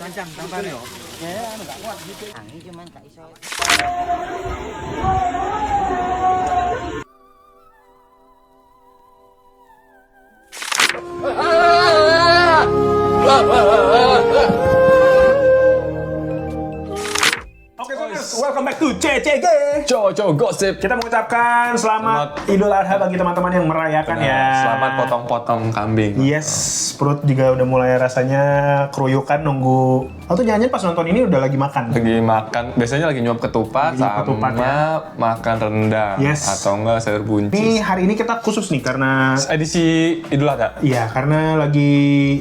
Panjang tambah yo. Ya, enggak kuat gitu. Angin cuman gak iso. Oke, welcome back to CCG. Cowok gosip. Kita mengucapkan selamat Idul Adha bagi teman-teman yang merayakan ya. Selamat potong-potong kambing. Yes, perut juga udah mulai rasanya keruyukan nunggu. Atau jangan-jangan pas nonton ini udah lagi makan. Lagi makan, biasanya lagi nyuap ketupat Lagi sama ketupat, ya. makan rendang. Yes. Atau enggak sayur Ini buncis. hari ini kita khusus nih karena Edisi Idul Adha. iya, karena lagi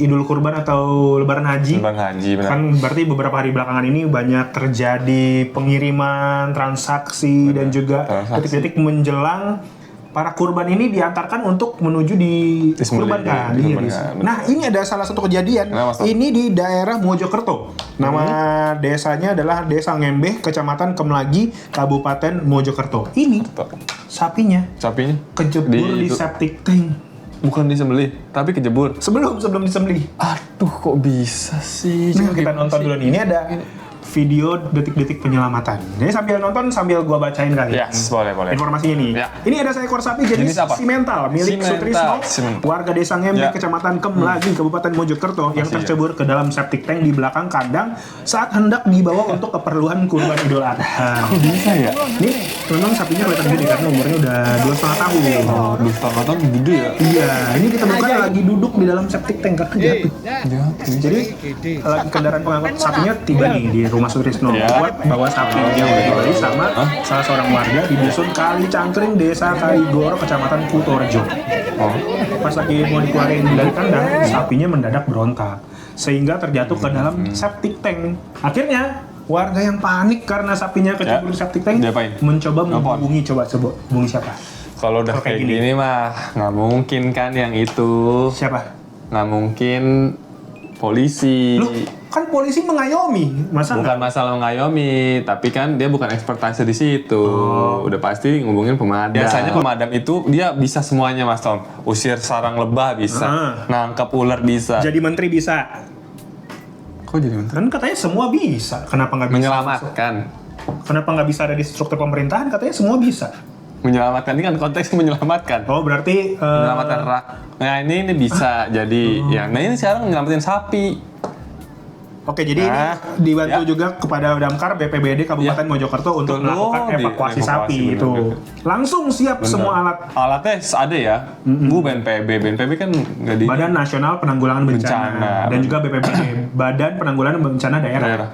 Idul Kurban atau Lebaran Haji. Lebaran Haji, benar. Kan berarti beberapa hari belakangan ini banyak terjadi pengiriman, transaksi, dan juga transaksi. detik-detik menjelang para kurban ini diantarkan untuk menuju dikurbankan. Disembelih, Iya, dikurbankan. Nah, ini ada salah satu kejadian. Kenapa, Mas? Ini di daerah Mojokerto. Nama desanya adalah Desa Ngembeh, Kecamatan Kemlagi, Kabupaten Mojokerto. Ini sapinya Sapinya kejebur di septic tank. bukan disembelih, tapi kejebur. Sebelum disembelih. Aduh, kok bisa sih? Nah, kita nonton dulu nih. Ini ada video detik-detik penyelamatan. Jadi sambil nonton sambil gua bacain kali. Yes, boleh. Informasinya nih. Ya. Ini ada seekor sapi jenis Jenis apa? simental milik Simental. Sutrisno, Simental. warga Desa Ngembek, Ya. Kecamatan Kemlagi, Kabupaten Mojokerto yang Masih, tercebur ke dalam septic tank di belakang kandang saat hendak dibawa untuk keperluan kurban Idul Adha. Kok bisa ya? Ini memang sapinya kelihatan gede karena umurnya udah 2,5 tahun. Oh, duh, tahun gede ya? Iya, ini kita bukan lagi duduk di dalam septic tank karena jatuh. Ya, Jadi lagi kendaraan pengangkut sapinya tiba nih di rumah Sutrisno Ya. buat bawa sapinya udah dibeli sama salah seorang warga di dusun Kali Cangkring, Desa Kaligoro, Kecamatan Kutorejo. Oh, Pas lagi mau dikeluarin dari kandang, sapinya mendadak berontak sehingga terjatuh ke dalam septic tank. Akhirnya warga yang panik karena sapinya kecebur di septic tank Diapain? mencoba Nelpon. menghubungi hubungi siapa? kalau udah Kalau kayak kayak gini mah nggak mungkin kan yang itu. Siapa? Nggak mungkin polisi. Loh, kan polisi mengayomi, masa Bukan nggak? masalah mengayomi, tapi kan dia bukan ekspertise di situ. Udah pasti ngubungin pemadam. Biasanya pemadam itu dia bisa semuanya, Mas Tom. Usir sarang lebah bisa, nangkap ular bisa. Jadi menteri bisa. Kok jadi menteri? Kan katanya semua bisa. Kenapa nggak bisa? Menyelamatkan. Kenapa nggak bisa ada di struktur pemerintahan? Katanya semua bisa. Menyelamatkan ini kan konteks menyelamatkan. Oh, berarti Menyelamatkan rak. Nah ini bisa jadi ya. Nah ini sekarang nyelamatin sapi. Oke, jadi Nah, ini dibantu ya. juga kepada Damkar BPBD Kabupaten Ya. Mojokerto untuk Betul, melakukan evakuasi dievakuasi, sapi bener, itu. bener. Langsung siap semua alat. Alatnya ada ya. Bu BNPB kan nggak di Badan Nasional Penanggulangan Bencana, Bencana. dan juga BPBD, Badan Penanggulangan Bencana Daerah. daerah.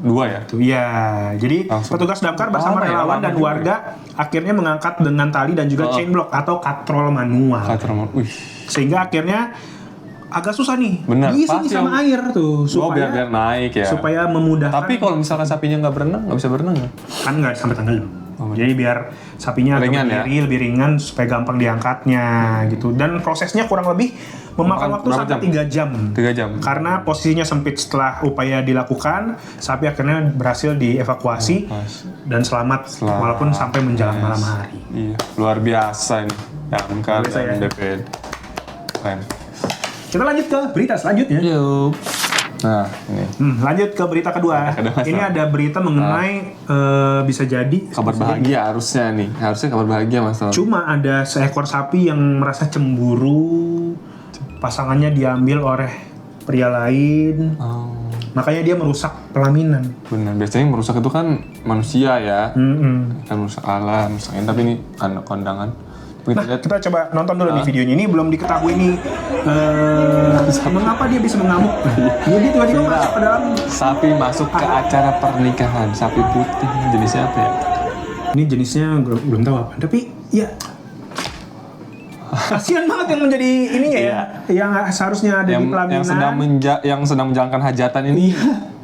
Dua ya. Tuh, ya, jadi Langsung. petugas damkar bersama Lama ya, relawan lama dan juga. warga akhirnya mengangkat dengan tali dan juga chain block atau katrol manual. Wih. Sehingga akhirnya agak susah nih Bener, diisi pasti sama air tuh supaya biar naik ya. supaya memudahkan. Tapi kalau misalkan sapinya nggak berenang, nggak bisa berenang ya? Kan nggak sampai tenggelam. Jadi biar sapinya agak Ringan ya? berdiri, lebih ringan supaya gampang diangkatnya gitu. Dan prosesnya kurang lebih memakan waktu berapa sampai jam? 3 jam. 3 jam. Karena posisinya sempit. Setelah upaya dilakukan, sapi akhirnya berhasil dievakuasi dan selamat walaupun sampai menjelang malam hari. Iya, luar biasa ini. Damkar Biasa dan ya. BPD. Keren. Kita lanjut ke berita selanjutnya. Yuk. Nah, ini Lanjut ke berita kedua. Ada masalah. Ini ada berita mengenai bisa jadi kabar bahagia harusnya nih. Harusnya kabar bahagia Mas Tom. cuma ada seekor sapi yang merasa cemburu pasangannya diambil oleh pria lain. Oh, Makanya dia merusak pelaminan. benar. Biasanya yang merusak itu kan manusia ya. Kan merusak alam, merusakin. Tapi ini kondangan. Begitu Nah, lihat, kita coba nonton dulu nih videonya. Ini belum diketahui nih mengapa dia bisa mengamuk. Jadi tiba-tiba masuk ke dalam. sapi masuk ke acara pernikahan. Sapi putih. Jenisnya apa ya? Ini jenisnya belum tahu apa. Tapi ya kasihan banget yang menjadi ininya ya. Yang seharusnya ada di pelaminan. yang sedang menjalankan hajatan ini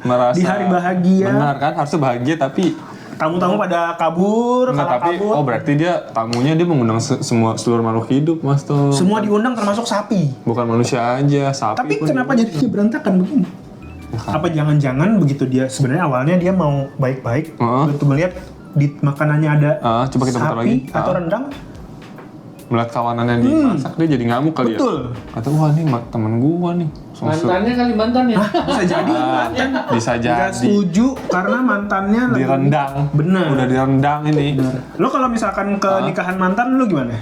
merasa Di hari bahagia. Benar kan? Harusnya bahagia tapi Tamu-tamu pada kabur, enggak, kalah tapi kabur. oh berarti dia tamunya dia mengundang seluruh makhluk hidup, Mas Tom. Semua diundang termasuk sapi. Bukan manusia aja, sapi Tapi pun kenapa jadi berantakan begini? Apa jangan-jangan begitu dia sebenarnya awalnya dia mau baik-baik, begitu melihat di makanannya ada coba kita putar sapi lagi. atau rendang, melihat kawanannya dimasak dia jadi ngamuk kali Betul. ya. Atau wah ini temen gua nih. Mantannya kali mantannya. Bisa jadi. Bisa Gak jadi. setuju karena mantannya lagi Direndang. Bener. Udah direndang ini. Lo kalau misalkan ke nikahan mantan lo gimana?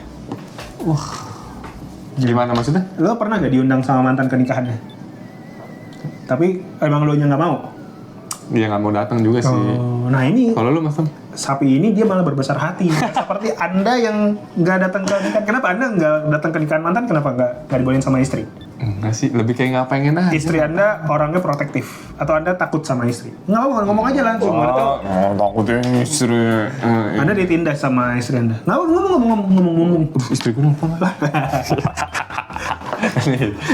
Gimana maksudnya? Lo pernah gak diundang sama mantan ke nikahannya? Tapi emang lo nya nggak mau? Dia nggak mau datang juga sih. Oh, nah ini Kalau lu Mas Tom? sapi ini dia malah berbesar hati. Seperti Anda yang nggak datang ke nikahan. Kenapa Anda nggak datang ke nikahan mantan? Kenapa nggak dibolehin sama istri? Enggak sih, lebih kayak nggak pengen aja. Istri Anda orangnya protektif atau Anda takut sama istri? Nggak apa, ngomong aja langsung. Takutnya istri. Anda ditindas sama istri Anda. Nggak apa, ngomong. Istriku nelfon lah.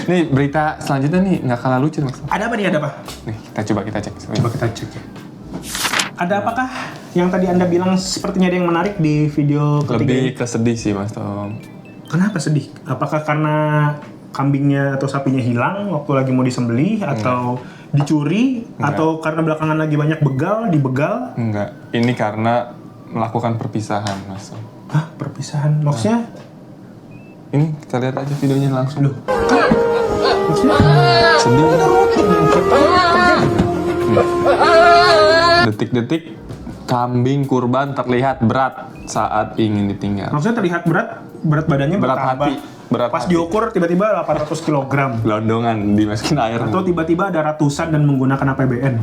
Nih berita selanjutnya nih nggak kalah lucu Mas. Ada apa nih? Ada apa? Nih kita cek. Coba kita cek ya. Ada apakah yang tadi Anda bilang sepertinya ada yang menarik di video ketiga Lebih ini? ke sedih sih Mas Tom. Kenapa sedih? Apakah karena kambingnya atau sapinya hilang waktu lagi mau disembelih atau dicuri atau karena belakangan lagi banyak dibegal? Enggak. Ini karena melakukan perpisahan Mas Tom. Hah, perpisahan? Maksudnya? Ini kita lihat aja videonya langsung. Maksudnya? Sedih. Iya. Detik-detik kambing kurban terlihat berat saat ingin ditinggal. Maksudnya terlihat berat badannya Berat bertambah. hati, berat Pas hati. diukur tiba-tiba 800 kg. Gelondongan dimasukin air. Atau tiba-tiba ada ratusan dan menggunakan APBN.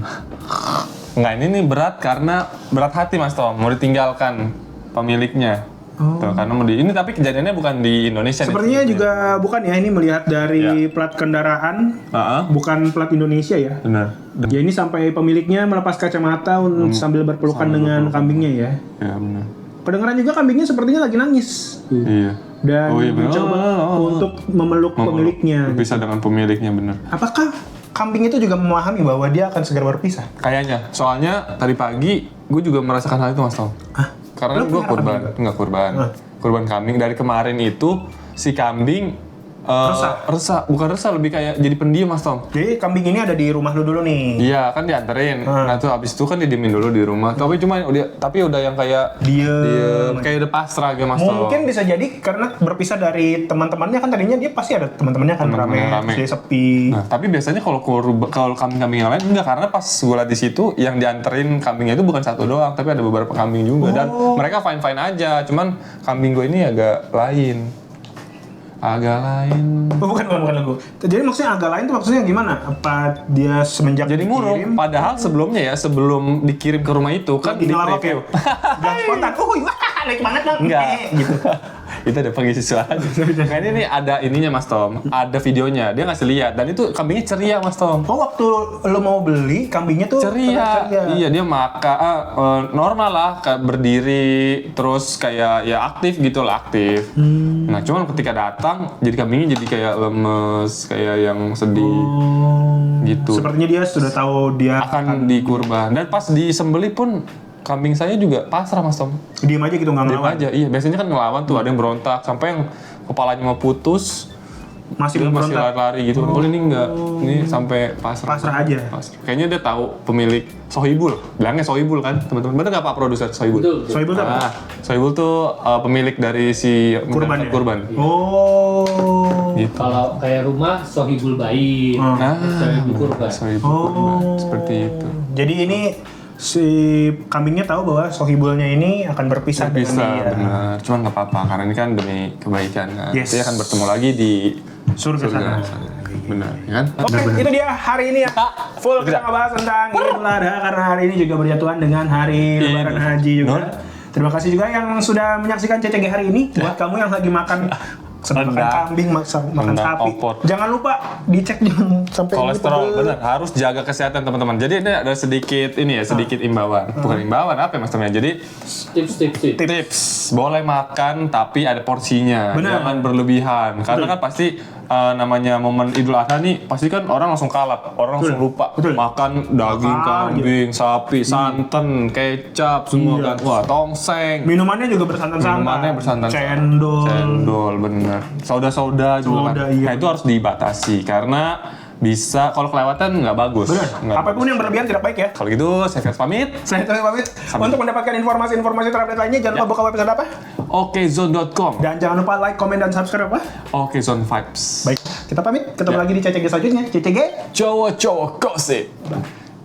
Enggak, ini nih berat karena berat hati Mas Tom, mau ditinggalkan pemiliknya. Tuh, karena mau ini tapi kejadiannya bukan di Indonesia. Sepertinya nih. juga bukan ya, ini melihat dari plat kendaraan, bukan plat Indonesia ya. Benar. Ya ini sampai pemiliknya melepas kacamata sambil berpelukan dengan kambingnya ya. Ya benar. Kedengeran juga kambingnya sepertinya lagi nangis. Iya. Dan benar. mencoba untuk memeluk pemiliknya. Berpisah dengan pemiliknya benar. Apakah kambing itu juga memahami bahwa dia akan segera berpisah? Kayaknya, soalnya tadi pagi gue juga merasakan hal itu Mas Tom. Hah? Karena Lu gue pelihara kurban, kurban kambing dari kemarin itu si kambing bukan resah lebih kayak jadi pendiam Mas Tom. Jadi kambing ini ada di rumah lu dulu nih. Iya kan dianterin, nah tuh abis itu kan didiemin dulu di rumah. Tapi udah yang kayak Diem. kayak udah pasrah gitu Mas Tom. Mungkin bisa jadi karena berpisah dari teman-temannya kan, tadinya dia pasti ada teman-temannya kan rame, terus dia sepi. Nah, tapi biasanya kalau kambing-kambing yang lain enggak, karena pas gue liat di situ yang dianterin kambingnya itu bukan satu doang, tapi ada beberapa kambing juga dan mereka fine-fine aja. Cuman kambing gue ini agak lain. Bukan lagu. Jadi maksudnya agak lain tuh maksudnya gimana? Apa dia semenjak Jadi murung. Padahal sebelumnya ya, sebelum dikirim ke rumah itu kan di ngelawak ya? review. Dan spontan, naik banget dong. Enggak. Gitu. Itu ada pengisi suara. Nah ini nih ada ininya Mas Tom, ada videonya, dia ngasih lihat dan itu kambingnya ceria Mas Tom. Oh, waktu lo mau beli kambingnya tuh Ceria. Iya dia makan normal lah, kayak berdiri terus kayak ya aktif gitu lah, aktif. Nah cuman ketika datang jadi kambingnya jadi kayak lemes, kayak yang sedih gitu. Sepertinya dia sudah tahu dia Akan dikurban dan pas disembelih pun kambing saya juga pasrah Mas Tom. diem aja gitu, nggak Diam ngelawan. aja, iya biasanya kan ngelawan tuh, ada yang berontak sampai yang kepalanya mau putus, Masih dia masih berontak. lari-lari gitu. Kalau ini enggak, ini sampai pasrah. Pasrah aja. Pasrah. Kayaknya dia tahu pemilik Sohibul, bilangnya Sohibul kan teman-teman. Bener nggak Pak Produser Sohibul? Betul. Sohibul tuh apa? Sohibul tuh pemilik dari si Kurban ya? kurban. Oh. Gitu. Kalau kayak rumah Sohibul Bayi, Nah, Sohibul Kurban. Sohibul kurban seperti itu. Jadi ini si kambingnya tahu bahwa sohibulnya ini akan berpisah Bisa dengan dia. benar, cuman nggak apa-apa karena ini kan demi kebaikan kan. Yes. Dia akan bertemu lagi di Surga sana. Benar, ya kan? Oke, itu dia hari ini ya. Full kita ngebahas tentang Idul Adha karena hari ini juga berjatuhan dengan hari Lebaran Haji juga. Terima kasih juga yang sudah menyaksikan CCG hari ini. Buat kamu yang lagi makan makan kambing, makan Rendang, sapi. opor. Jangan lupa dicek jangan sampai Kolesterol ini benar, harus jaga kesehatan teman-teman. Jadi ini ada sedikit sedikit imbauan. Bukan imbauan apa ya Mas Tomnya? Jadi tips boleh makan tapi ada porsinya. Benar. Jangan berlebihan. Karena kan pasti namanya momen Idul Adha nih pasti kan orang langsung kalap, orang langsung lupa makan daging kambing, sapi, santan, kecap semua kan. Wah, tongseng. Minumannya juga bersantan-santan. Minumannya bersantan. Cendol. Cendol bener. Soda-soda juga kan. Iya. Nah itu harus dibatasi karena bisa kalau kelewatan nggak bagus. Benar. Nggak Apapun yang berlebihan tidak baik ya. Kalau gitu, saya Fers pamit. Saya Tony pamit. Untuk mendapatkan informasi-informasi terupdate lainnya, jangan lupa buka website apa? Okezone.com. Dan jangan lupa like, komen, dan subscribe apa? Okezone Vibes. Baik, kita pamit. Ketemu lagi di CCG selanjutnya. CCG. Cowok-cowok gosip.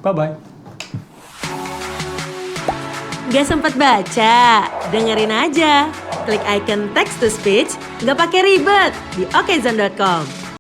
Bye-bye. Gak sempat baca? Dengerin aja. Klik icon text to speech, gak pakai ribet di okezone.com.